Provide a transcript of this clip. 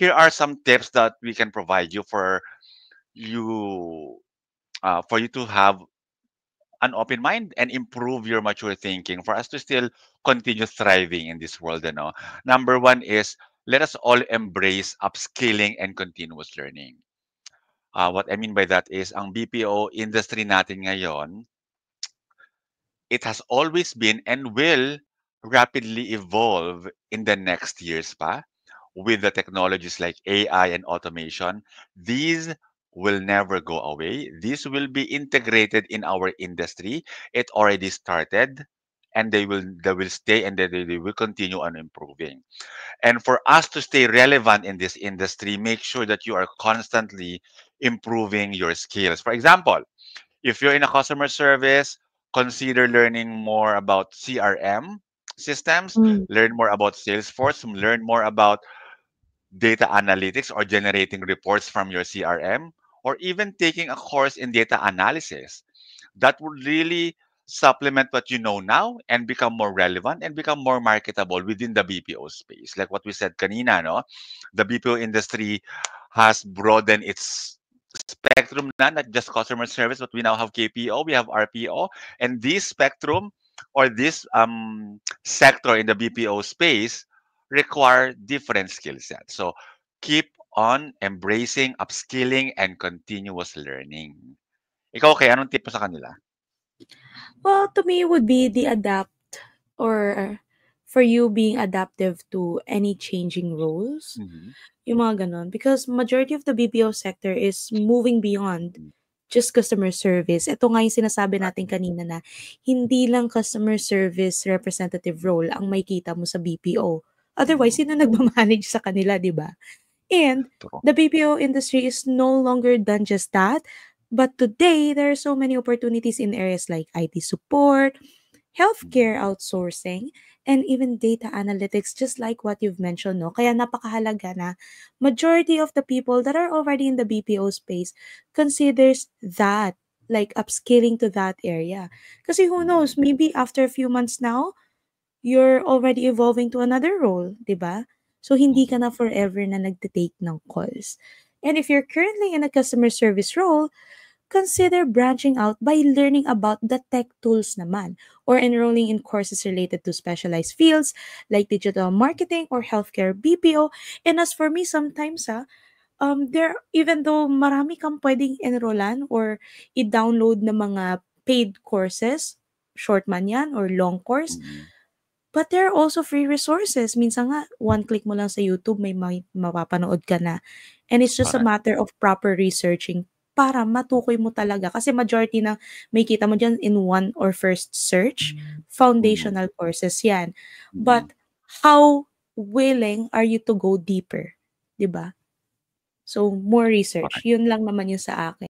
here are some tips that we can provide you you for you to have an open mind and improve your mature thinking for us to still continue thriving in this world. Number one is let us all embrace upskilling and continuous learning. What I mean by that is ang BPO industry natin ngayon, it has always been and will rapidly evolve in the next years pa with the technologies like AI and automation. These will never go away. These will be integrated in our industry. It already started and they will stay and they will continue on improving. And for us to stay relevant in this industry, make sure that you are constantly improving your skills. For example, if you're in a customer service, consider learning more about CRM systems, Mm. learn more about Salesforce, learn more about data analytics or generating reports from your CRM, or even taking a course in data analysis. That would really supplement what you know now and become more relevant and become more marketable within the BPO space. Like what we said kanina, no? The BPO industry has broadened its spectrum na, not just customer service, but we now have KPO, we have RPO, and this spectrum or this sector in the BPO space require different skill sets. So keep on embracing, upskilling, and continuous learning. Ikaw, kay anong tip mo sa kanila? Well, to me, it would be the adapt or for you being adaptive to any changing roles. Mhm. Yung mga ganon. Because majority of the BPO sector is moving beyond Mm. just customer service. Ito nga yung sinasabi natin kanina na hindi lang customer service representative role ang may kita mo sa BPO. Otherwise, Mm. sino nagmamanage sa kanila, di ba? And True. the BPO industry is no longer done just that. But today, there are so many opportunities in areas like IT support, Mhm. healthcare outsourcing, and even data analytics, just like what you've mentioned, no? Kaya napakahalaga na majority of the people that are already in the BPO space considers that, like upskilling to that area. Kasi who knows, Mm. maybe after a few months now, you're already evolving to another role, 'di ba? So hindi ka Mhm. na forever na nagte-take ng calls. And if you're currently in a customer service role, consider branching out by learning about the tech tools naman or enrolling in courses related to specialized fields like digital marketing or healthcare BPO. And as for me, sometimes there even though marami kang pwedeng enrollan or i-download na mga paid courses, short man yan or long course, Mm. but there are also free resources. Minsan nga, one click mo lang sa YouTube, may mapapanood ka na. And it's just a Correct. matter of proper researching para matukoy mo talaga. Kasi majority na may kita mo dyan in one or first search, Mhm. foundational courses yan. Mm. But how willing are you to go deeper? 'Di ba? So, more research. Correct. Yun lang naman yung sa akin.